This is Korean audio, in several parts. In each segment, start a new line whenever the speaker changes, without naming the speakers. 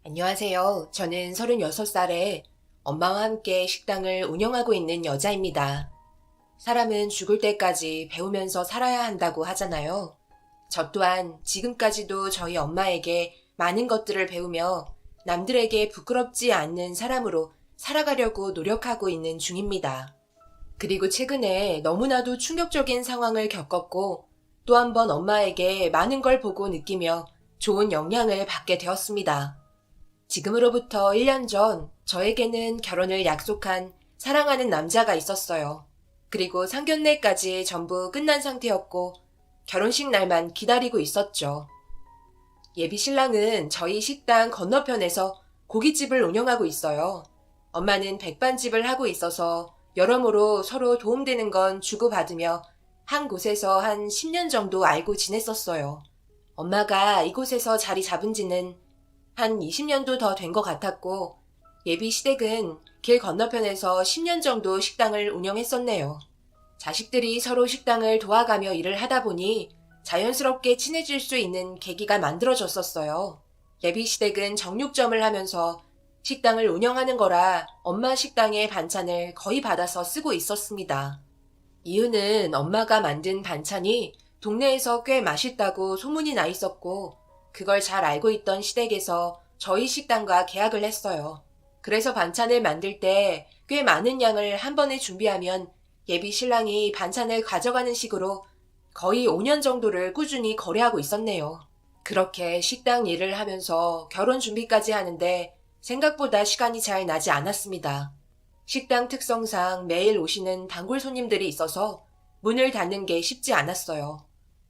안녕하세요. 저는 36살에 엄마와 함께 식당을 운영하고 있는 여자입니다. 사람은 죽을 때까지 배우면서 살아야 한다고 하잖아요. 저 또한 지금까지도 저희 엄마에게 많은 것들을 배우며 남들에게 부끄럽지 않는 사람으로 살아가려고 노력하고 있는 중입니다. 그리고 최근에 너무나도 충격적인 상황을 겪었고 또 한 번 엄마에게 많은 걸 보고 느끼며 좋은 영향을 받게 되었습니다. 지금으로부터 1년 전 저에게는 결혼을 약속한 사랑하는 남자가 있었어요. 그리고 상견례까지 전부 끝난 상태였고 결혼식 날만 기다리고 있었죠. 예비 신랑은 저희 식당 건너편에서 고깃집을 운영하고 있어요. 엄마는 백반집을 하고 있어서 여러모로 서로 도움되는 건 주고받으며 한 곳에서 한 10년 정도 알고 지냈었어요. 엄마가 이곳에서 자리 잡은 지는 한 20년도 더 된 것 같았고 예비 시댁은 길 건너편에서 10년 정도 식당을 운영했었네요. 자식들이 서로 식당을 도와가며 일을 하다 보니 자연스럽게 친해질 수 있는 계기가 만들어졌었어요. 예비 시댁은 정육점을 하면서 식당을 운영하는 거라 엄마 식당의 반찬을 거의 받아서 쓰고 있었습니다. 이유는 엄마가 만든 반찬이 동네에서 꽤 맛있다고 소문이 나 있었고 그걸 잘 알고 있던 시댁에서 저희 식당과 계약을 했어요. 그래서 반찬을 만들 때 꽤 많은 양을 한 번에 준비하면 예비 신랑이 반찬을 가져가는 식으로 거의 5년 정도를 꾸준히 거래하고 있었네요. 그렇게 식당 일을 하면서 결혼 준비까지 하는데 생각보다 시간이 잘 나지 않았습니다. 식당 특성상 매일 오시는 단골 손님들이 있어서 문을 닫는 게 쉽지 않았어요.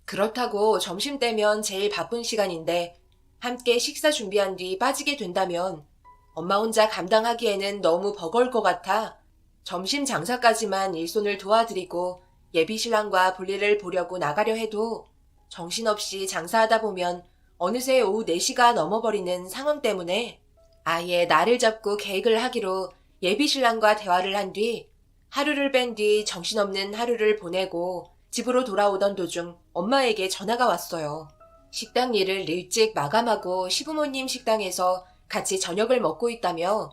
그렇다고 점심때면 제일 바쁜 시간인데 함께 식사 준비한 뒤 빠지게 된다면 엄마 혼자 감당하기에는 너무 버거울 것 같아 점심 장사까지만 일손을 도와드리고 예비 신랑과 볼일을 보려고 나가려 해도 정신없이 장사하다 보면 어느새 오후 4시가 넘어버리는 상황 때문에 아예 날을 잡고 계획을 하기로 예비 신랑과 대화를 한 뒤 하루를 뺀 뒤 정신없는 하루를 보내고 집으로 돌아오던 도중 엄마에게 전화가 왔어요. 식당 일을 일찍 마감하고 시부모님 식당에서 같이 저녁을 먹고 있다며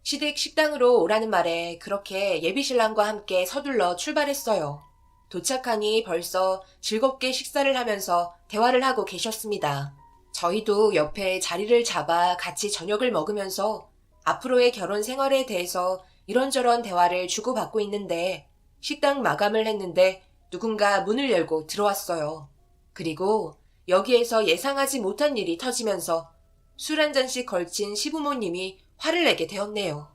시댁 식당으로 오라는 말에 그렇게 예비신랑과 함께 서둘러 출발했어요. 도착하니 벌써 즐겁게 식사를 하면서 대화를 하고 계셨습니다. 저희도 옆에 자리를 잡아 같이 저녁을 먹으면서 앞으로의 결혼 생활에 대해서 이런저런 대화를 주고받고 있는데 식당 마감을 했는데 누군가 문을 열고 들어왔어요. 그리고 여기에서 예상하지 못한 일이 터지면서 술 한 잔씩 걸친 시부모님이 화를 내게 되었네요.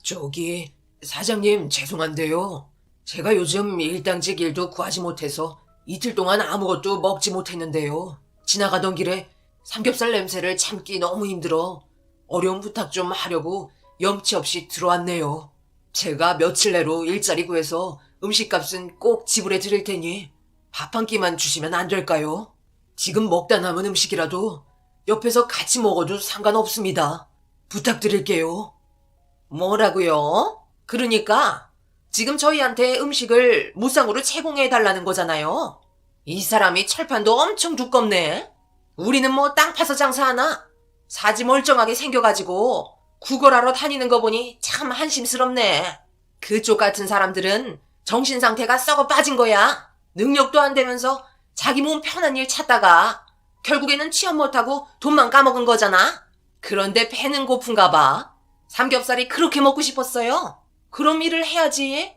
저기, 사장님 죄송한데요. 제가 요즘 일당직 일도 구하지 못해서 이틀 동안 아무것도 먹지 못했는데요. 지나가던 길에 삼겹살 냄새를 참기 너무 힘들어 어려운 부탁 좀 하려고 염치 없이 들어왔네요. 제가 며칠 내로 일자리 구해서 음식값은 꼭 지불해 드릴 테니 밥 한 끼만 주시면 안 될까요? 지금 먹다 남은 음식이라도 옆에서 같이 먹어도 상관없습니다. 부탁드릴게요.
뭐라고요? 그러니까 지금 저희한테 음식을 무상으로 제공해 달라는 거잖아요. 이 사람이 철판도 엄청 두껍네. 우리는 뭐 땅 파서 장사하나? 사지 멀쩡하게 생겨가지고 구걸하러 다니는 거 보니 참 한심스럽네. 그쪽 같은 사람들은 정신 상태가 썩어 빠진 거야. 능력도 안 되면서 자기 몸 편한 일 찾다가 결국에는 취업 못하고 돈만 까먹은 거잖아. 그런데 배는 고픈가 봐. 삼겹살이 그렇게 먹고 싶었어요. 그럼 일을 해야지.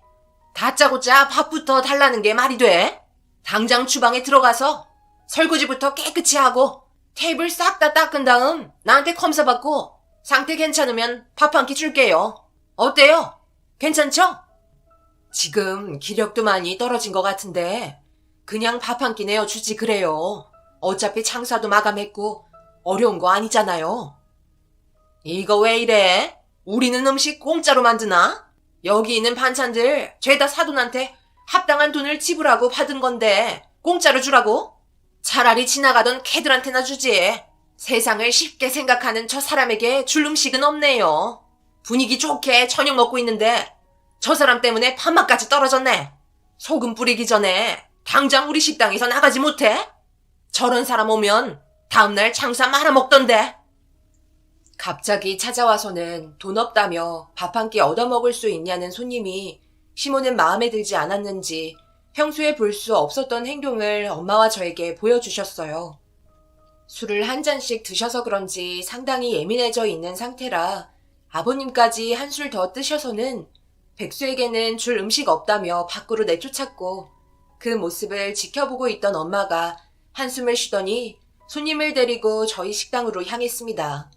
다짜고짜 밥부터 달라는 게 말이 돼? 당장 주방에 들어가서 설거지부터 깨끗이 하고 테이블 싹 다 닦은 다음 나한테 검사 받고 상태 괜찮으면 밥 한 끼 줄게요. 어때요? 괜찮죠? 지금 기력도 많이 떨어진 것 같은데 그냥 밥 한 끼 내어주지 그래요. 어차피 장사도 마감했고 어려운 거 아니잖아요. 이거 왜 이래? 우리는 음식 공짜로 만드나? 여기 있는 반찬들 죄다 사돈한테 합당한 돈을 지불하고 받은 건데 공짜로 주라고? 차라리 지나가던 개들한테나 주지. 세상을 쉽게 생각하는 저 사람에게 줄 음식은 없네요. 분위기 좋게 저녁 먹고 있는데 저 사람 때문에 밥맛까지 떨어졌네. 소금 뿌리기 전에 당장 우리 식당에서 나가지 못해? 저런 사람 오면 다음날 장사 말아먹던데. 갑자기 찾아와서는 돈 없다며 밥 한 끼 얻어먹을 수 있냐는 손님이 시모는 마음에 들지 않았는지 평소에 볼 수 없었던 행동을 엄마와 저에게 보여주셨어요. 술을 한 잔씩 드셔서 그런지 상당히 예민해져 있는 상태라 아버님까지 한술 더 뜨셔서는 백수에게는 줄 음식 없다며 밖으로 내쫓았고 그 모습을 지켜보고 있던 엄마가 한숨을 쉬더니 손님을 데리고 저희 식당으로 향했습니다.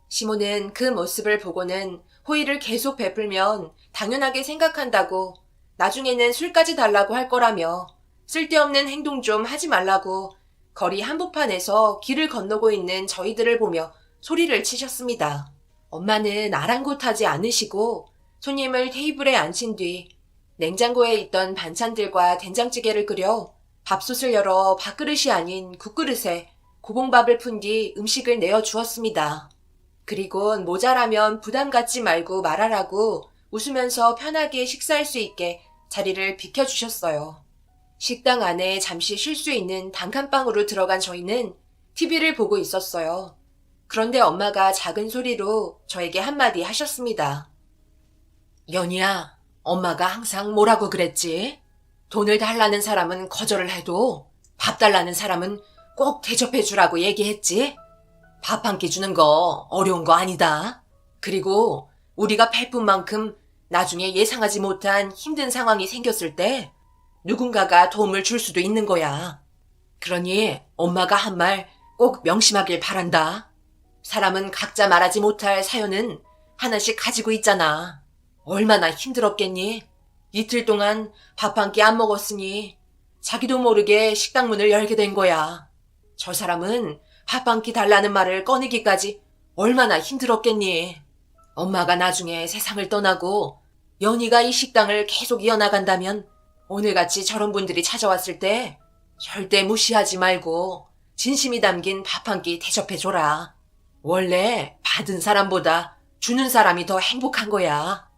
시모는 그 모습을 보고는 호의를 계속 베풀면 당연하게 생각한다고 나중에는 술까지 달라고 할 거라며 쓸데없는 행동 좀 하지 말라고 거리 한복판에서 길을 건너고 있는 저희들을 보며 소리를 치셨습니다. 엄마는 아랑곳하지 않으시고 손님을 테이블에 앉힌 뒤 냉장고에 있던 반찬들과 된장찌개를 끓여 밥솥을 열어 밥그릇이 아닌 국그릇에 고봉밥을 푼 뒤 음식을 내어 주었습니다. 그리곤 모자라면 부담 갖지 말고 말하라고 웃으면서 편하게 식사할 수 있게 자리를 비켜주셨어요. 식당 안에 잠시 쉴 수 있는 단칸방으로 들어간 저희는 TV를 보고 있었어요. 그런데 엄마가 작은 소리로 저에게 한마디 하셨습니다. 연희야, 엄마가 항상 뭐라고 그랬지? 돈을 달라는 사람은 거절을 해도 밥 달라는 사람은 꼭 대접해 주라고 얘기했지? 밥 한 끼 주는 거 어려운 거 아니다. 그리고 우리가 베푼 만큼 나중에 예상하지 못한 힘든 상황이 생겼을 때 누군가가 도움을 줄 수도 있는 거야. 그러니 엄마가 한 말 꼭 명심하길 바란다. 사람은 각자 말하지 못할 사연은 하나씩 가지고 있잖아. 얼마나 힘들었겠니? 이틀 동안 밥 한 끼 안 먹었으니 자기도 모르게 식당 문을 열게 된 거야. 저 사람은 밥 한 끼 달라는 말을 꺼내기까지 얼마나 힘들었겠니? 엄마가 나중에 세상을 떠나고 연희가 이 식당을 계속 이어나간다면 오늘같이 저런 분들이 찾아왔을 때 절대 무시하지 말고 진심이 담긴 밥 한 끼 대접해줘라. 원래 받은 사람보다 주는 사람이 더 행복한 거야.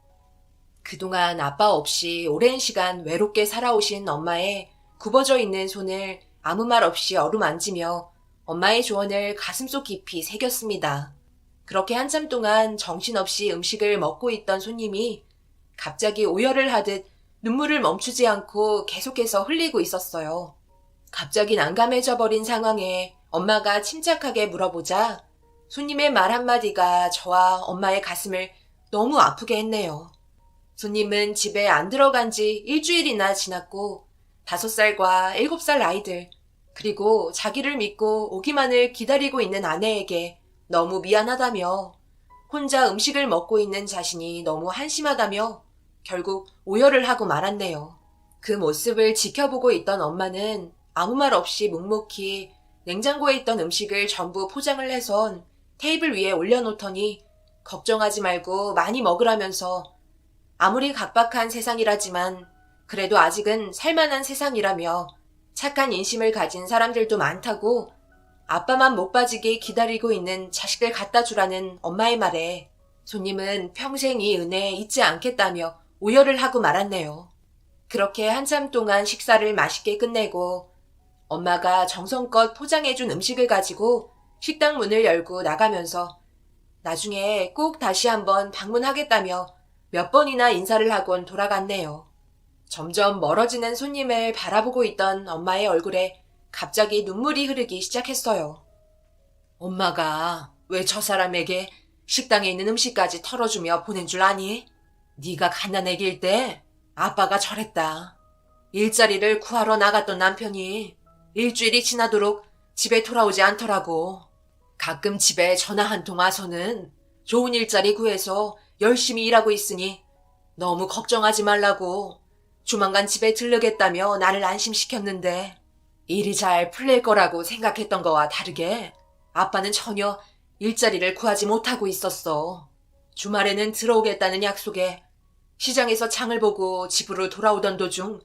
그동안 아빠 없이 오랜 시간 외롭게 살아오신 엄마의 굽어져 있는 손을 아무 말 없이 어루만지며 엄마의 조언을 가슴속 깊이 새겼습니다. 그렇게 한참 동안 정신없이 음식을 먹고 있던 손님이 갑자기 오열을 하듯 눈물을 멈추지 않고 계속해서 흘리고 있었어요. 갑자기 난감해져 버린 상황에 엄마가 침착하게 물어보자 손님의 말 한마디가 저와 엄마의 가슴을 너무 아프게 했네요. 손님은 집에 안 들어간 지 일주일이나 지났고 5살과 7살 아이들 그리고 자기를 믿고 오기만을 기다리고 있는 아내에게 너무 미안하다며 혼자 음식을 먹고 있는 자신이 너무 한심하다며 결국 오열을 하고 말았네요. 그 모습을 지켜보고 있던 엄마는 아무 말 없이 묵묵히 냉장고에 있던 음식을 전부 포장을 해선 테이블 위에 올려놓더니 걱정하지 말고 많이 먹으라면서 아무리 각박한 세상이라지만 그래도 아직은 살만한 세상이라며 착한 인심을 가진 사람들도 많다고 아빠만 못 빠지게 기다리고 있는 자식들 갖다 주라는 엄마의 말에 손님은 평생 이 은혜 잊지 않겠다며 오열을 하고 말았네요. 그렇게 한참 동안 식사를 맛있게 끝내고 엄마가 정성껏 포장해준 음식을 가지고 식당 문을 열고 나가면서 나중에 꼭 다시 한번 방문하겠다며 몇 번이나 인사를 하곤 돌아갔네요. 점점 멀어지는 손님을 바라보고 있던 엄마의 얼굴에 갑자기 눈물이 흐르기 시작했어요. 엄마가 왜 저 사람에게 식당에 있는 음식까지 털어주며 보낸 줄 아니? 네가 갓난아기일 때 아빠가 저랬다. 일자리를 구하러 나갔던 남편이 일주일이 지나도록 집에 돌아오지 않더라고. 가끔 집에 전화 한 통 와서는 좋은 일자리 구해서 열심히 일하고 있으니 너무 걱정하지 말라고 조만간 집에 들르겠다며 나를 안심시켰는데 일이 잘 풀릴 거라고 생각했던 거와 다르게 아빠는 전혀 일자리를 구하지 못하고 있었어. 주말에는 들어오겠다는 약속에 시장에서 장을 보고 집으로 돌아오던 도중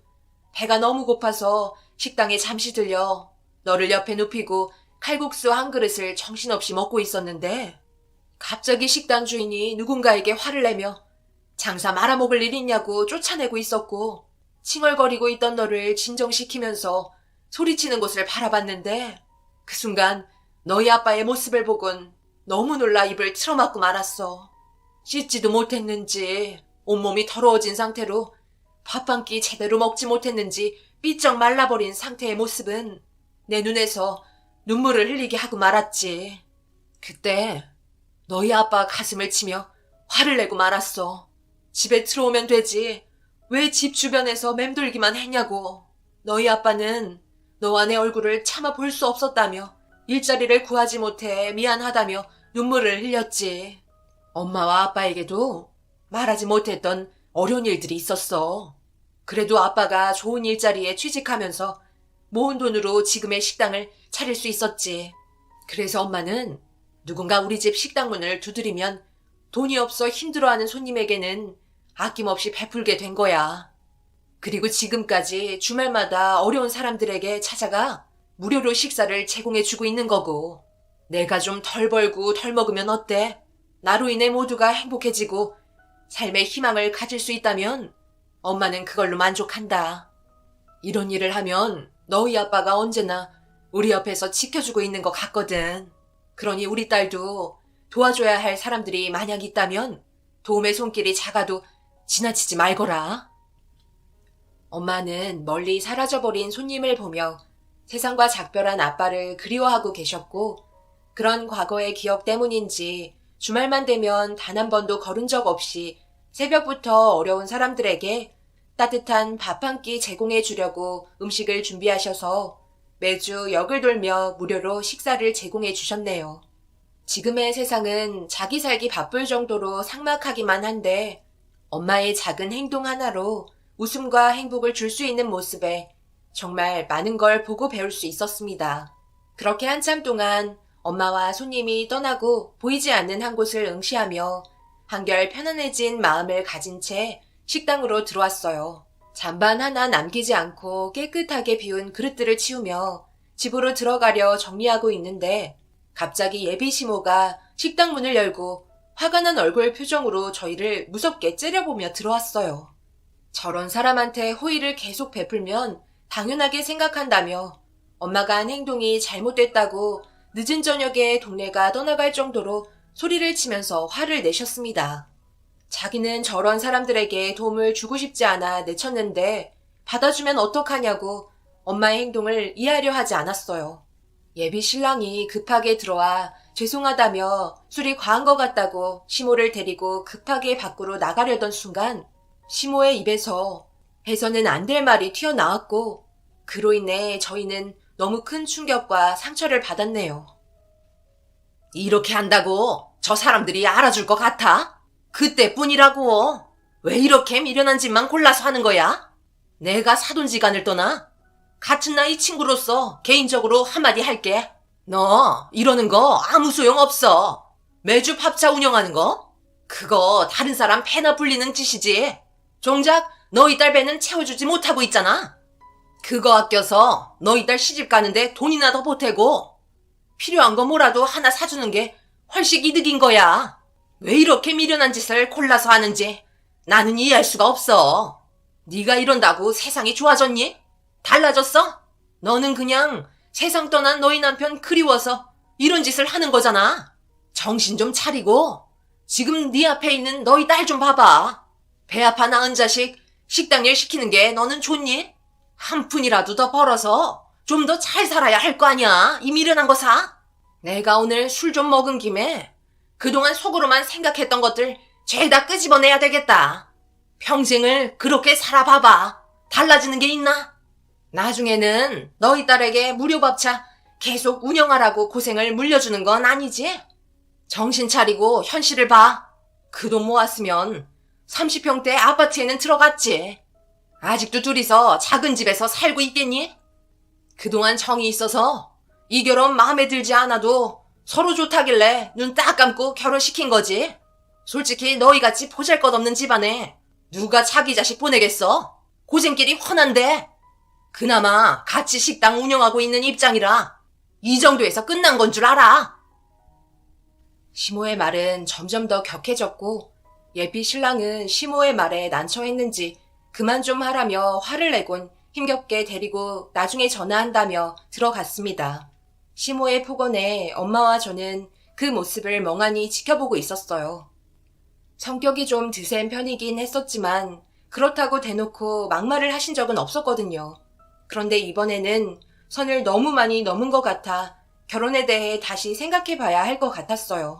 배가 너무 고파서 식당에 잠시 들려 너를 옆에 눕히고 칼국수 한 그릇을 정신없이 먹고 있었는데 갑자기 식당 주인이 누군가에게 화를 내며 장사 말아먹을 일 있냐고 쫓아내고 있었고 칭얼거리고 있던 너를 진정시키면서 소리치는 곳을 바라봤는데 그 순간 너희 아빠의 모습을 보곤 너무 놀라 입을 틀어막고 말았어. 씻지도 못했는지 온몸이 더러워진 상태로 밥 한 끼 제대로 먹지 못했는지 삐쩍 말라버린 상태의 모습은 내 눈에서 눈물을 흘리게 하고 말았지. 그때 너희 아빠 가슴을 치며 화를 내고 말았어. 집에 들어오면 되지. 왜 집 주변에서 맴돌기만 했냐고. 너희 아빠는 너와 내 얼굴을 차마 볼 수 없었다며 일자리를 구하지 못해 미안하다며 눈물을 흘렸지. 엄마와 아빠에게도 말하지 못했던 어려운 일들이 있었어. 그래도 아빠가 좋은 일자리에 취직하면서 모은 돈으로 지금의 식당을 차릴 수 있었지. 그래서 엄마는 누군가 우리 집 식당 문을 두드리면 돈이 없어 힘들어하는 손님에게는 아낌없이 베풀게 된 거야. 그리고 지금까지 주말마다 어려운 사람들에게 찾아가 무료로 식사를 제공해주고 있는 거고. 내가 좀 덜 벌고 덜 먹으면 어때? 나로 인해 모두가 행복해지고 삶의 희망을 가질 수 있다면 엄마는 그걸로 만족한다. 이런 일을 하면 너희 아빠가 언제나 우리 옆에서 지켜주고 있는 것 같거든. 그러니 우리 딸도 도와줘야 할 사람들이 만약 있다면 도움의 손길이 작아도 지나치지 말거라. 엄마는 멀리 사라져버린 손님을 보며 세상과 작별한 아빠를 그리워하고 계셨고, 그런 과거의 기억 때문인지 주말만 되면 단 한 번도 거른 적 없이 새벽부터 어려운 사람들에게 따뜻한 밥 한 끼 제공해 주려고 음식을 준비하셔서 매주 역을 돌며 무료로 식사를 제공해 주셨네요. 지금의 세상은 자기 살기 바쁠 정도로 삭막하기만 한데 엄마의 작은 행동 하나로 웃음과 행복을 줄 수 있는 모습에 정말 많은 걸 보고 배울 수 있었습니다. 그렇게 한참 동안 엄마와 손님이 떠나고 보이지 않는 한 곳을 응시하며 한결 편안해진 마음을 가진 채 식당으로 들어왔어요. 잔반 하나 남기지 않고 깨끗하게 비운 그릇들을 치우며 집으로 들어가려 정리하고 있는데 갑자기 예비 시모가 식당 문을 열고 화가 난 얼굴 표정으로 저희를 무섭게 째려보며 들어왔어요. 저런 사람한테 호의를 계속 베풀면 당연하게 생각한다며 엄마가 한 행동이 잘못됐다고 늦은 저녁에 동네가 떠나갈 정도로 소리를 치면서 화를 내셨습니다. 자기는 저런 사람들에게 도움을 주고 싶지 않아 내쳤는데 받아주면 어떡하냐고 엄마의 행동을 이해하려 하지 않았어요. 예비 신랑이 급하게 들어와 죄송하다며 술이 과한 것 같다고 시모를 데리고 급하게 밖으로 나가려던 순간 시모의 입에서 해서는 안 될 말이 튀어나왔고 그로 인해 저희는 너무 큰 충격과 상처를 받았네요. 이렇게 한다고 저 사람들이 알아줄 것 같아? 그때뿐이라고. 왜 이렇게 미련한 짓만 골라서 하는 거야? 내가 사돈지간을 떠나? 같은 나이 친구로서 개인적으로 한마디 할게. 너 이러는 거 아무 소용 없어. 매주 밥차 운영하는 거? 그거 다른 사람 배나 불리는 짓이지. 정작 너희 딸 배는 채워주지 못하고 있잖아. 그거 아껴서 너희 딸 시집 가는데 돈이나 더 보태고 필요한 거 뭐라도 하나 사주는 게 훨씬 이득인 거야. 왜 이렇게 미련한 짓을 골라서 하는지 나는 이해할 수가 없어. 네가 이런다고 세상이 좋아졌니? 달라졌어? 너는 그냥 세상 떠난 너희 남편 그리워서 이런 짓을 하는 거잖아. 정신 좀 차리고 지금 네 앞에 있는 너희 딸 좀 봐봐. 배 아파 낳은 자식 식당 일 시키는 게 너는 좋니? 한 푼이라도 더 벌어서 좀 더 잘 살아야 할 거 아니야. 이 미련한 거 사. 내가 오늘 술 좀 먹은 김에 그동안 속으로만 생각했던 것들 죄다 끄집어내야 되겠다. 평생을 그렇게 살아봐봐. 달라지는 게 있나? 나중에는 너희 딸에게 무료 밥차 계속 운영하라고 고생을 물려주는 건 아니지? 정신 차리고 현실을 봐. 그 돈 모았으면 30평대 아파트에는 들어갔지. 아직도 둘이서 작은 집에서 살고 있겠니? 그동안 정이 있어서 이 결혼 마음에 들지 않아도 서로 좋다길래 눈 딱 감고 결혼시킨 거지. 솔직히 너희같이 보잘것없는 집안에 누가 자기 자식 보내겠어? 고생길이 훤한데. 그나마 같이 식당 운영하고 있는 입장이라 이 정도에서 끝난 건 줄 알아. 시모의 말은 점점 더 격해졌고 예비 신랑은 시모의 말에 난처했는지 그만 좀 하라며 화를 내곤 힘겹게 데리고 나중에 전화한다며 들어갔습니다. 시모의 폭언에 엄마와 저는 그 모습을 멍하니 지켜보고 있었어요. 성격이 좀 드센 편이긴 했었지만 그렇다고 대놓고 막말을 하신 적은 없었거든요. 그런데 이번에는 선을 너무 많이 넘은 것 같아 결혼에 대해 다시 생각해봐야 할 것 같았어요.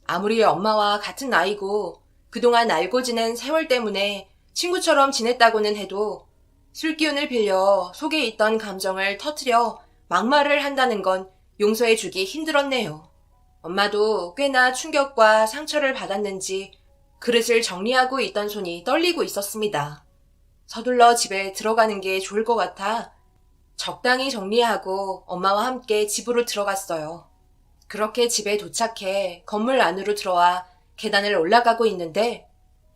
아무리 엄마와 같은 나이고 그동안 알고 지낸 세월 때문에 친구처럼 지냈다고는 해도 술기운을 빌려 속에 있던 감정을 터뜨려 막말을 한다는 건 용서해주기 힘들었네요. 엄마도 꽤나 충격과 상처를 받았는지 그릇을 정리하고 있던 손이 떨리고 있었습니다. 서둘러 집에 들어가는 게 좋을 것 같아 적당히 정리하고 엄마와 함께 집으로 들어갔어요. 그렇게 집에 도착해 건물 안으로 들어와 계단을 올라가고 있는데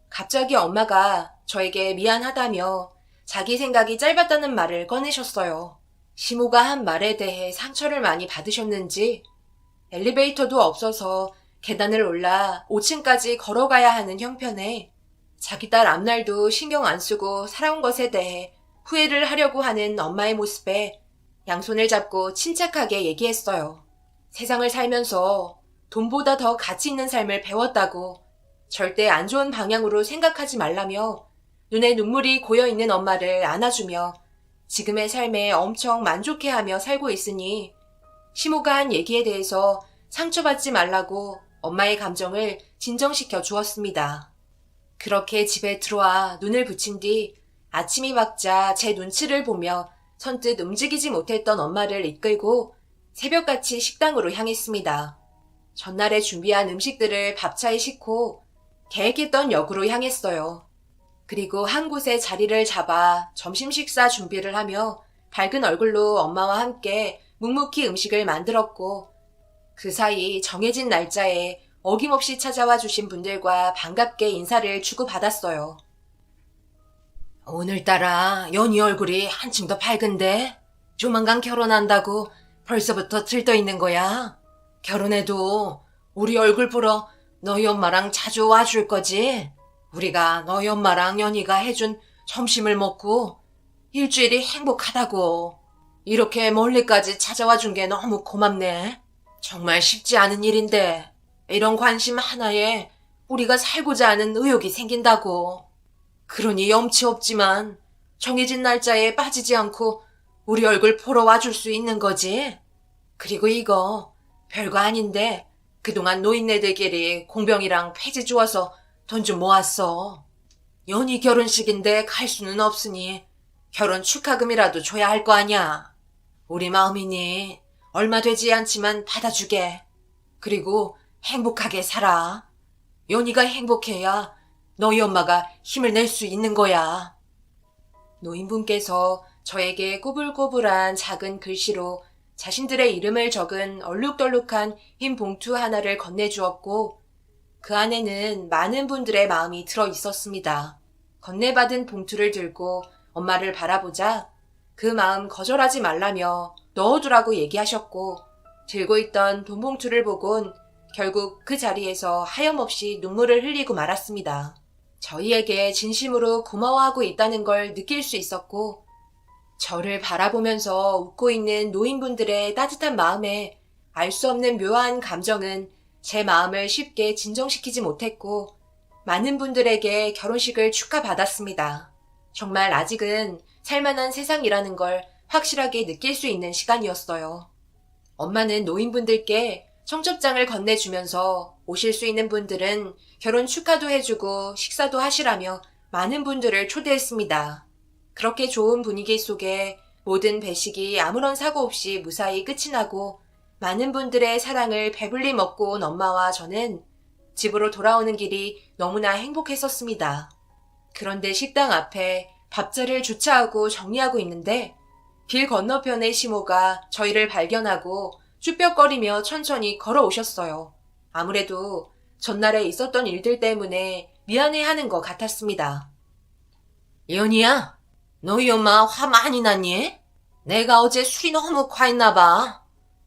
갑자기 엄마가 저에게 미안하다며 자기 생각이 짧았다는 말을 꺼내셨어요. 시모가 한 말에 대해 상처를 많이 받으셨는지 엘리베이터도 없어서 계단을 올라 5층까지 걸어가야 하는 형편에 자기 딸 앞날도 신경 안 쓰고 살아온 것에 대해 후회를 하려고 하는 엄마의 모습에 양손을 잡고 침착하게 얘기했어요. 세상을 살면서 돈보다 더 가치 있는 삶을 배웠다고 절대 안 좋은 방향으로 생각하지 말라며 눈에 눈물이 고여있는 엄마를 안아주며 지금의 삶에 엄청 만족해하며 살고 있으니 시모가 한 얘기에 대해서 상처받지 말라고 엄마의 감정을 진정시켜 주었습니다. 그렇게 집에 들어와 눈을 붙인 뒤 아침이 밝자 제 눈치를 보며 선뜻 움직이지 못했던 엄마를 이끌고 새벽같이 식당으로 향했습니다. 전날에 준비한 음식들을 밥차에 싣고 계획했던 역으로 향했어요. 그리고 한 곳에 자리를 잡아 점심 식사 준비를 하며 밝은 얼굴로 엄마와 함께 묵묵히 음식을 만들었고 그 사이 정해진 날짜에 어김없이 찾아와 주신 분들과 반갑게 인사를 주고받았어요. 오늘따라 연희 얼굴이 한층 더 밝은데 조만간 결혼한다고 벌써부터 들떠 있는 거야. 결혼해도 우리 얼굴 보러 너희 엄마랑 자주 와줄 거지? 우리가 너희 엄마랑 연희가 해준 점심을 먹고 일주일이 행복하다고. 이렇게 멀리까지 찾아와 준 게 너무 고맙네. 정말 쉽지 않은 일인데 이런 관심 하나에 우리가 살고자 하는 의욕이 생긴다고. 그러니 염치 없지만 정해진 날짜에 빠지지 않고 우리 얼굴 보러 와줄 수 있는 거지. 그리고 이거 별거 아닌데 그동안 노인네들끼리 공병이랑 폐지 주어서 돈 좀 모았어. 연희 결혼식인데 갈 수는 없으니 결혼 축하금이라도 줘야 할 거 아냐. 우리 마음이니 얼마 되지 않지만 받아주게. 그리고 행복하게 살아. 연희가 행복해야 너희 엄마가 힘을 낼 수 있는 거야. 노인분께서 저에게 꼬불꼬불한 작은 글씨로 자신들의 이름을 적은 얼룩덜룩한 흰 봉투 하나를 건네주었고 그 안에는 많은 분들의 마음이 들어 있었습니다. 건네받은 봉투를 들고 엄마를 바라보자 그 마음 거절하지 말라며 넣어두라고 얘기하셨고 들고 있던 돈 봉투를 보곤 결국 그 자리에서 하염없이 눈물을 흘리고 말았습니다. 저희에게 진심으로 고마워하고 있다는 걸 느낄 수 있었고 저를 바라보면서 웃고 있는 노인분들의 따뜻한 마음에 알 수 없는 묘한 감정은 제 마음을 쉽게 진정시키지 못했고 많은 분들에게 결혼식을 축하받았습니다. 정말 아직은 살만한 세상이라는 걸 확실하게 느낄 수 있는 시간이었어요. 엄마는 노인분들께 청첩장을 건네주면서 오실 수 있는 분들은 결혼 축하도 해주고 식사도 하시라며 많은 분들을 초대했습니다. 그렇게 좋은 분위기 속에 모든 배식이 아무런 사고 없이 무사히 끝이 나고 많은 분들의 사랑을 배불리 먹고 온 엄마와 저는 집으로 돌아오는 길이 너무나 행복했었습니다. 그런데 식당 앞에 밥자리를 주차하고 정리하고 있는데 길 건너편의 시모가 저희를 발견하고 쭈뼛거리며 천천히 걸어오셨어요. 아무래도 전날에 있었던 일들 때문에 미안해하는 것 같았습니다. 연희야, 너희 엄마 화 많이 났니? 내가 어제 술이 너무 과했나 봐.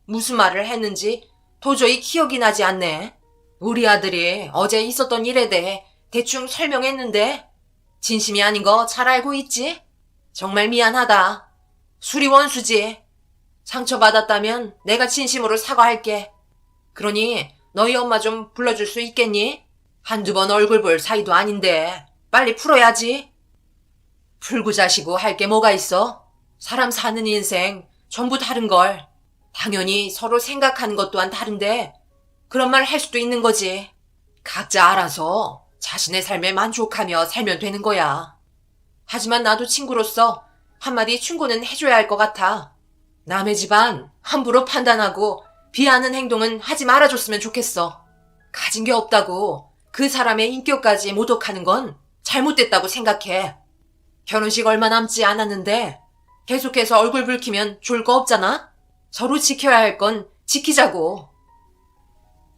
무슨 말을 했는지 도저히 기억이 나지 않네. 우리 아들이 어제 있었던 일에 대해 대충 설명했는데 진심이 아닌 거 잘 알고 있지? 정말 미안하다. 술이 원수지. 상처받았다면 내가 진심으로 사과할게.
그러니 너희 엄마 좀 불러줄 수 있겠니? 한두 번 얼굴 볼 사이도 아닌데 빨리 풀어야지. 풀고 자시고 할 게 뭐가 있어? 사람 사는 인생 전부 다른걸. 당연히 서로 생각하는 것 또한 다른데 그런 말 할 수도 있는 거지. 각자 알아서 자신의 삶에 만족하며 살면 되는 거야. 하지만 나도 친구로서 한마디 충고는 해줘야 할 것 같아. 남의 집안 함부로 판단하고 비하하는 행동은 하지 말아줬으면 좋겠어. 가진 게 없다고 그 사람의 인격까지 모독하는 건 잘못됐다고 생각해. 결혼식 얼마 남지 않았는데 계속해서 얼굴 붉히면 좋을 거 없잖아? 서로 지켜야 할 건 지키자고.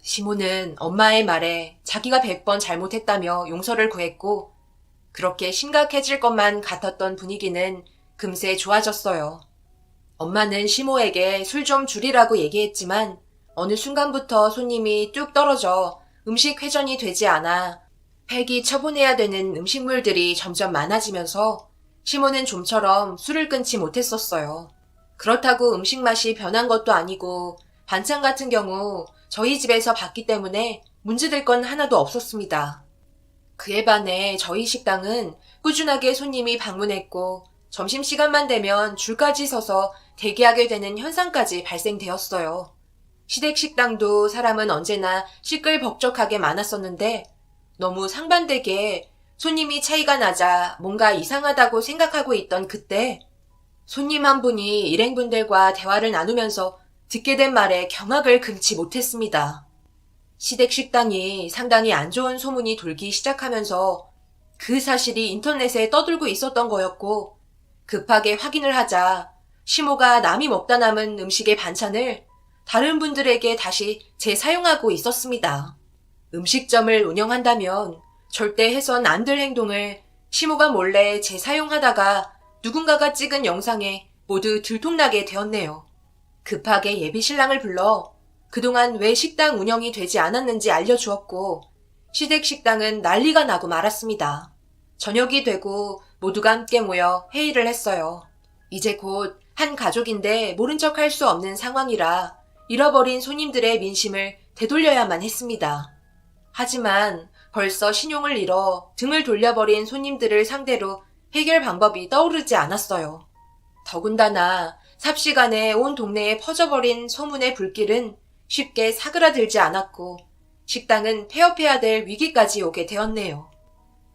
시모는 엄마의 말에 자기가 100번 잘못했다며 용서를 구했고, 그렇게 심각해질 것만 같았던 분위기는 금세 좋아졌어요. 엄마는 시모에게 술 좀 줄이라고 얘기했지만 어느 순간부터 손님이 뚝 떨어져 음식 회전이 되지 않아 폐기 처분해야 되는 음식물들이 점점 많아지면서 시모는 좀처럼 술을 끊지 못했었어요. 그렇다고 음식 맛이 변한 것도 아니고 반찬 같은 경우 저희 집에서 봤기 때문에 문제될 건 하나도 없었습니다. 그에 반해 저희 식당은 꾸준하게 손님이 방문했고 점심시간만 되면 줄까지 서서 대기하게 되는 현상까지 발생되었어요. 시댁식당도 사람은 언제나 시끌벅적하게 많았었는데 너무 상반되게 손님이 차이가 나자 뭔가 이상하다고 생각하고 있던 그때 손님 한 분이 일행분들과 대화를 나누면서 듣게 된 말에 경악을 금치 못했습니다. 시댁식당이 상당히 안 좋은 소문이 돌기 시작하면서 그 사실이 인터넷에 떠들고 있었던 거였고 급하게 확인을 하자 시모가 남이 먹다 남은 음식의 반찬을 다른 분들에게 다시 재사용하고 있었습니다. 음식점을 운영한다면 절대 해선 안 될 행동을 시모가 몰래 재사용하다가 누군가가 찍은 영상에 모두 들통나게 되었네요. 급하게 예비신랑을 불러 그동안 왜 식당 운영이 되지 않았는지 알려주었고 시댁 식당은 난리가 나고 말았습니다. 저녁이 되고 모두가 함께 모여 회의를 했어요. 이제 곧 한 가족인데 모른 척 할 수 없는 상황이라 잃어버린 손님들의 민심을 되돌려야만 했습니다. 하지만 벌써 신용을 잃어 등을 돌려버린 손님들을 상대로 해결 방법이 떠오르지 않았어요. 더군다나 삽시간에 온 동네에 퍼져버린 소문의 불길은 쉽게 사그라들지 않았고 식당은 폐업해야 될 위기까지 오게 되었네요.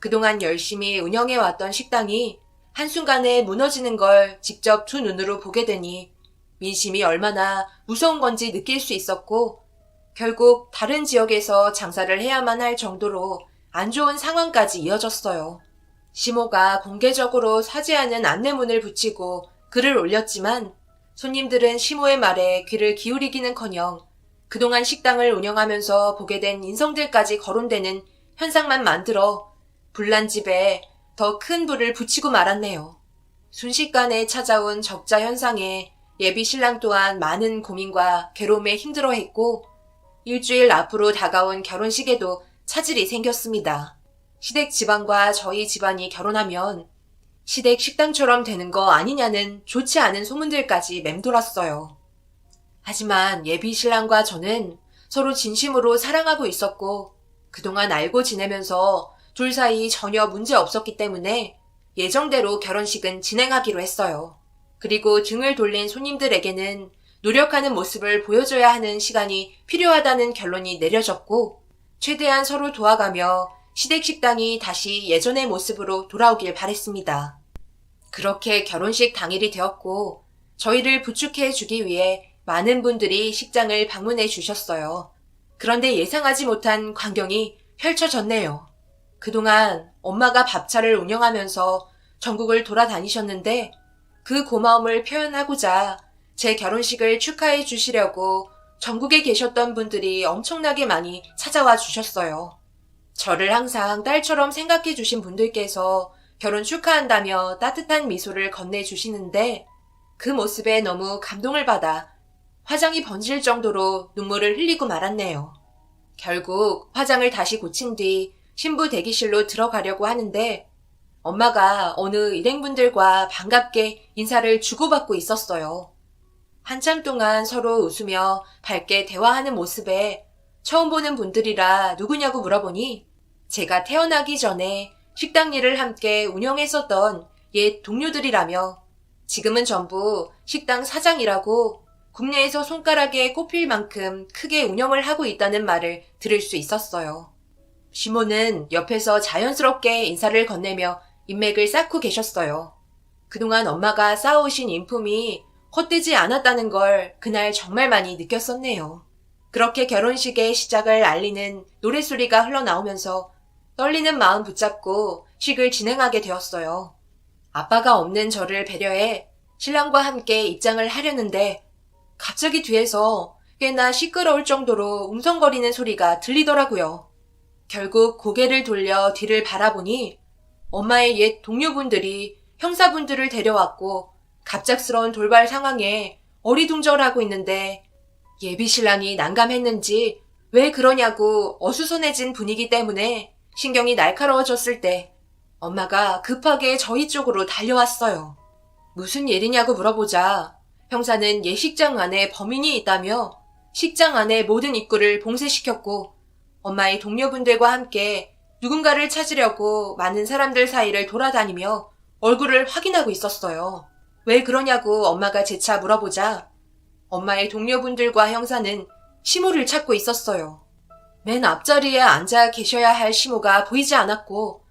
그동안 열심히 운영해왔던 식당이 한순간에 무너지는 걸 직접 두 눈으로 보게 되니 민심이 얼마나 무서운 건지 느낄 수 있었고 결국 다른 지역에서 장사를 해야만 할 정도로 안 좋은 상황까지 이어졌어요. 시모가 공개적으로 사죄하는 안내문을 붙이고 글을 올렸지만 손님들은 시모의 말에 귀를 기울이기는커녕 그동안 식당을 운영하면서 보게 된 인성들까지 거론되는 현상만 만들어 불난 집에 더 큰 불을 붙이고 말았네요. 순식간에 찾아온 적자 현상에 예비 신랑 또한 많은 고민과 괴로움에 힘들어했고 일주일 앞으로 다가온 결혼식에도 차질이 생겼습니다. 시댁 집안과 저희 집안이 결혼하면 시댁 식당처럼 되는 거 아니냐는 좋지 않은 소문들까지 맴돌았어요. 하지만 예비 신랑과 저는 서로 진심으로 사랑하고 있었고 그동안 알고 지내면서 둘 사이 전혀 문제 없었기 때문에 예정대로 결혼식은 진행하기로 했어요. 그리고 등을 돌린 손님들에게는 노력하는 모습을 보여줘야 하는 시간이 필요하다는 결론이 내려졌고 최대한 서로 도와가며 시댁 식당이 다시 예전의 모습으로 돌아오길 바랬습니다. 그렇게 결혼식 당일이 되었고 저희를 부축해 주기 위해 많은 분들이 식장을 방문해 주셨어요. 그런데 예상하지 못한 광경이 펼쳐졌네요. 그동안 엄마가 밥차를 운영하면서 전국을 돌아다니셨는데 그 고마움을 표현하고자 제 결혼식을 축하해 주시려고 전국에 계셨던 분들이 엄청나게 많이 찾아와 주셨어요. 저를 항상 딸처럼 생각해 주신 분들께서 결혼 축하한다며 따뜻한 미소를 건네주시는데 그 모습에 너무 감동을 받아 화장이 번질 정도로 눈물을 흘리고 말았네요. 결국 화장을 다시 고친 뒤 신부 대기실로 들어가려고 하는데 엄마가 어느 일행분들과 반갑게 인사를 주고받고 있었어요. 한참 동안 서로 웃으며 밝게 대화하는 모습에 처음 보는 분들이라 누구냐고 물어보니 제가 태어나기 전에 식당 일을 함께 운영했었던 옛 동료들이라며 지금은 전부 식당 사장이라고 국내에서 손가락에 꼽힐 만큼 크게 운영을 하고 있다는 말을 들을 수 있었어요. 시모는 옆에서 자연스럽게 인사를 건네며 인맥을 쌓고 계셨어요. 그동안 엄마가 쌓아오신 인품이 헛되지 않았다는 걸 그날 정말 많이 느꼈었네요. 그렇게 결혼식의 시작을 알리는 노랫소리가 흘러나오면서 떨리는 마음 붙잡고 식을 진행하게 되었어요. 아빠가 없는 저를 배려해 신랑과 함께 입장을 하려는데 갑자기 뒤에서 꽤나 시끄러울 정도로 웅성거리는 소리가 들리더라고요. 결국 고개를 돌려 뒤를 바라보니 엄마의 옛 동료분들이 형사분들을 데려왔고 갑작스러운 돌발 상황에 어리둥절하고 있는데 예비 신랑이 난감했는지 왜 그러냐고 어수선해진 분위기 때문에 신경이 날카로워졌을 때 엄마가 급하게 저희 쪽으로 달려왔어요. 무슨 일이냐고 물어보자 형사는 예식장 안에 범인이 있다며 식장 안의 모든 입구를 봉쇄시켰고 엄마의 동료분들과 함께 누군가를 찾으려고 많은 사람들 사이를 돌아다니며 얼굴을 확인하고 있었어요. 왜 그러냐고 엄마가 재차 물어보자 엄마의 동료분들과 형사는 시모를 찾고 있었어요. 맨 앞자리에 앉아 계셔야 할 시모가 보이지 않았고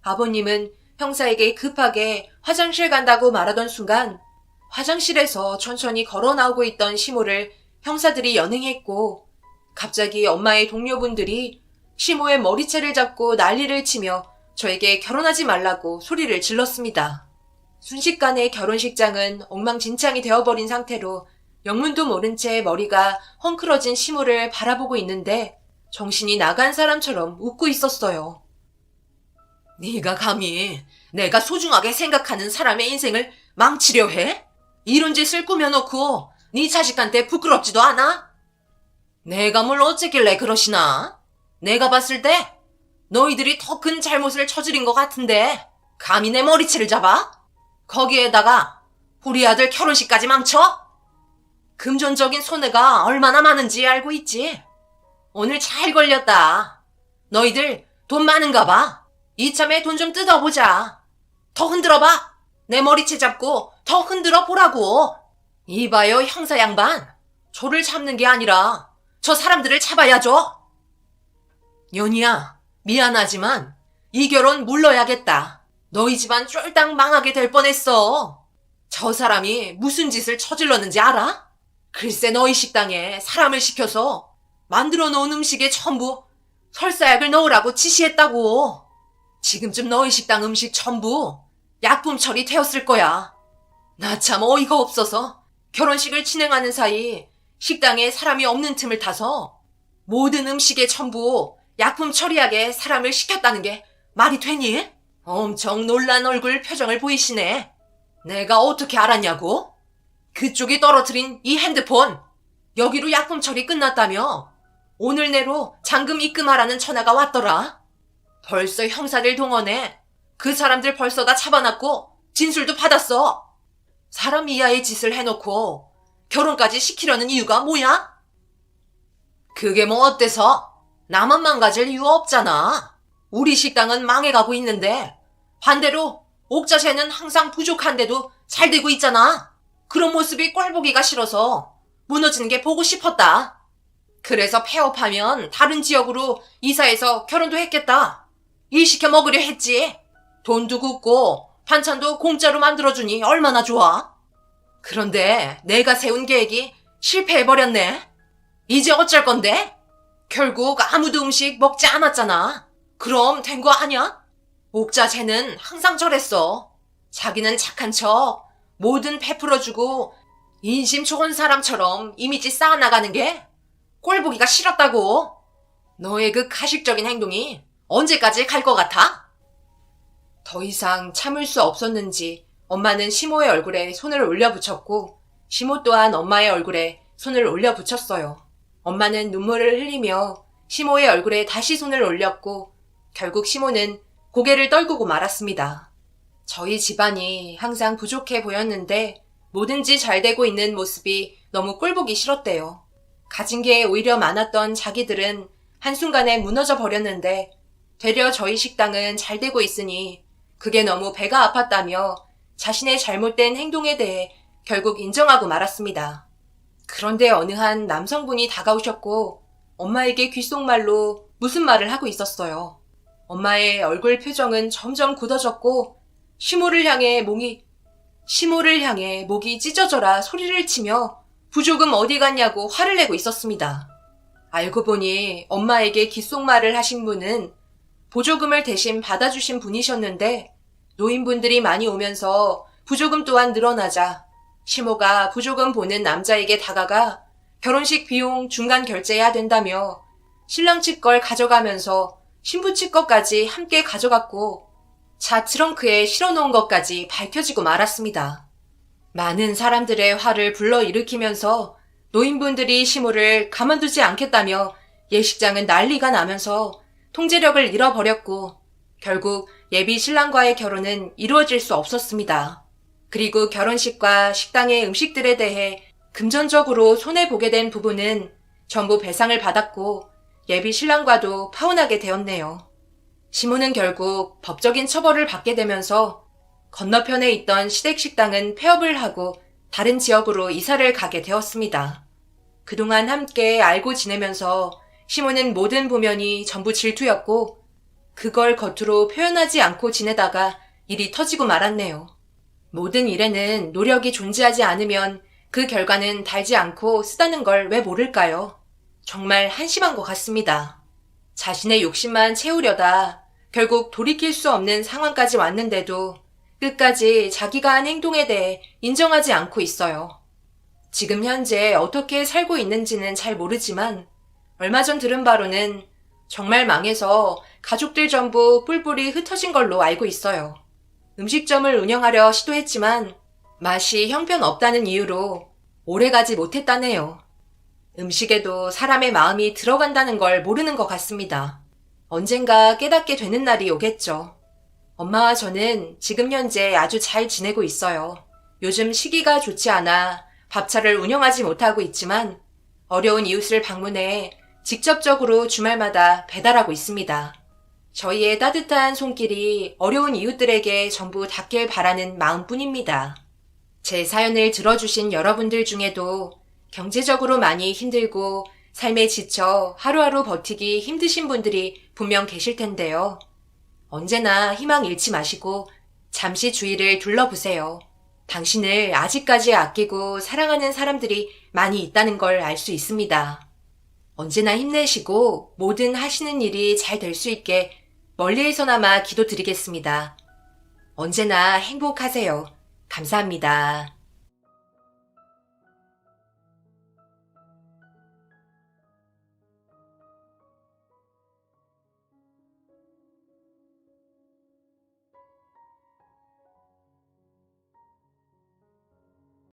아버님은 형사에게 급하게 화장실 간다고 말하던 순간 화장실에서 천천히 걸어 나오고 있던 시모를 형사들이 연행했고 갑자기 엄마의 동료분들이 시모의 머리채를 잡고 난리를 치며 저에게 결혼하지 말라고 소리를 질렀습니다. 순식간에 결혼식장은 엉망진창이 되어버린 상태로 영문도 모른 채 머리가 헝클어진 시모를 바라보고 있는데 정신이 나간 사람처럼 웃고 있었어요.
네가 감히 내가 소중하게 생각하는 사람의 인생을 망치려 해? 이런 짓을 꾸며놓고 네 자식한테 부끄럽지도 않아? 내가 뭘 어쨌길래 그러시나? 내가 봤을 때 너희들이 더 큰 잘못을 저지른 것 같은데 감히 내 머리채를 잡아? 거기에다가 우리 아들 결혼식까지 망쳐? 금전적인 손해가 얼마나 많은지 알고 있지? 오늘 잘 걸렸다. 너희들 돈 많은가 봐. 이참에 돈 좀 뜯어보자. 더 흔들어봐. 내 머리채 잡고 더 흔들어 보라고. 이봐요 형사 양반. 저를 잡는 게 아니라 저 사람들을 잡아야죠. 연희야, 미안하지만 이 결혼 물러야겠다. 너희 집안 쫄딱 망하게 될 뻔했어. 저 사람이 무슨 짓을 저질렀는지 알아? 글쎄 너희 식당에 사람을 시켜서 만들어 놓은 음식에 전부 설사약을 넣으라고 지시했다고. 지금쯤 너희 식당 음식 전부 약품 처리되었을 거야. 나 참 어이가 없어서 결혼식을 진행하는 사이 식당에 사람이 없는 틈을 타서 모든 음식에 전부 약품 처리하게 사람을 시켰다는 게 말이 되니? 엄청 놀란 얼굴 표정을 보이시네. 내가 어떻게 알았냐고? 그쪽이 떨어뜨린 이 핸드폰 여기로 약품 처리 끝났다며 오늘 내로 잔금 입금하라는 전화가 왔더라. 벌써 형사들 동원해 그 사람들 벌써 다 잡아놨고 진술도 받았어. 사람 이하의 짓을 해놓고 결혼까지 시키려는 이유가 뭐야? 그게 뭐 어때서? 나만 망가질 이유 없잖아. 우리 식당은 망해가고 있는데 반대로 옥자새는 항상 부족한데도 잘 되고 있잖아. 그런 모습이 꼴보기가 싫어서 무너지는 게 보고 싶었다. 그래서 폐업하면 다른 지역으로 이사해서 결혼도 했겠다. 일 시켜 먹으려 했지. 돈도 굽고 반찬도 공짜로 만들어주니 얼마나 좋아. 그런데 내가 세운 계획이 실패해버렸네. 이제 어쩔 건데? 결국 아무도 음식 먹지 않았잖아. 그럼 된 거 아냐? 옥자쟤는 항상 저랬어. 자기는 착한 척 뭐든 베풀어주고 인심 좋은 사람처럼 이미지 쌓아나가는 게 꼴보기가 싫었다고. 너의 그 가식적인 행동이 언제까지 갈 것 같아?
더 이상 참을 수 없었는지 엄마는 시모의 얼굴에 손을 올려붙였고 시모 또한 엄마의 얼굴에 손을 올려붙였어요. 엄마는 눈물을 흘리며 시모의 얼굴에 다시 손을 올렸고 결국 시모는 고개를 떨구고 말았습니다. 저희 집안이 항상 부족해 보였는데 뭐든지 잘 되고 있는 모습이 너무 꼴보기 싫었대요. 가진 게 오히려 많았던 자기들은 한순간에 무너져 버렸는데 되려 저희 식당은 잘 되고 있으니 그게 너무 배가 아팠다며 자신의 잘못된 행동에 대해 결국 인정하고 말았습니다. 그런데 어느 한 남성분이 다가오셨고 엄마에게 귓속말로 무슨 말을 하고 있었어요. 엄마의 얼굴 표정은 점점 굳어졌고 시모를 향해 목이 찢어져라 소리를 치며 부조금 어디 갔냐고 화를 내고 있었습니다. 알고 보니 엄마에게 귓속말을 하신 분은 보조금을 대신 받아주신 분이셨는데 노인분들이 많이 오면서 부조금 또한 늘어나자 시모가 부조금 보는 남자에게 다가가 결혼식 비용 중간 결제해야 된다며 신랑 측 걸 가져가면서 신부 측 것까지 함께 가져갔고 차 트렁크에 실어놓은 것까지 밝혀지고 말았습니다. 많은 사람들의 화를 불러일으키면서 노인분들이 시모를 가만두지 않겠다며 예식장은 난리가 나면서 통제력을 잃어버렸고 결국 예비 신랑과의 결혼은 이루어질 수 없었습니다. 그리고 결혼식과 식당의 음식들에 대해 금전적으로 손해보게 된 부부는 전부 배상을 받았고 예비 신랑과도 파혼하게 되었네요. 시모는 결국 법적인 처벌을 받게 되면서 건너편에 있던 시댁식당은 폐업을 하고 다른 지역으로 이사를 가게 되었습니다. 그동안 함께 알고 지내면서 시모는 모든 부면이 전부 질투였고 그걸 겉으로 표현하지 않고 지내다가 일이 터지고 말았네요. 모든 일에는 노력이 존재하지 않으면 그 결과는 달지 않고 쓰다는 걸 왜 모를까요? 정말 한심한 것 같습니다. 자신의 욕심만 채우려다 결국 돌이킬 수 없는 상황까지 왔는데도 끝까지 자기가 한 행동에 대해 인정하지 않고 있어요. 지금 현재 어떻게 살고 있는지는 잘 모르지만 얼마 전 들은 바로는 정말 망해서 가족들 전부 뿔뿔이 흩어진 걸로 알고 있어요. 음식점을 운영하려 시도했지만 맛이 형편없다는 이유로 오래가지 못했다네요. 음식에도 사람의 마음이 들어간다는 걸 모르는 것 같습니다. 언젠가 깨닫게 되는 날이 오겠죠. 엄마와 저는 지금 현재 아주 잘 지내고 있어요. 요즘 시기가 좋지 않아 밥차를 운영하지 못하고 있지만 어려운 이웃을 방문해 직접적으로 주말마다 배달하고 있습니다. 저희의 따뜻한 손길이 어려운 이웃들에게 전부 닿길 바라는 마음뿐입니다. 제 사연을 들어주신 여러분들 중에도 경제적으로 많이 힘들고 삶에 지쳐 하루하루 버티기 힘드신 분들이 분명 계실 텐데요. 언제나 희망 잃지 마시고 잠시 주위를 둘러보세요. 당신을 아직까지 아끼고 사랑하는 사람들이 많이 있다는 걸 알 수 있습니다. 언제나 힘내시고 모든 하시는 일이 잘 될 수 있게 멀리에서나마 기도드리겠습니다. 언제나 행복하세요. 감사합니다.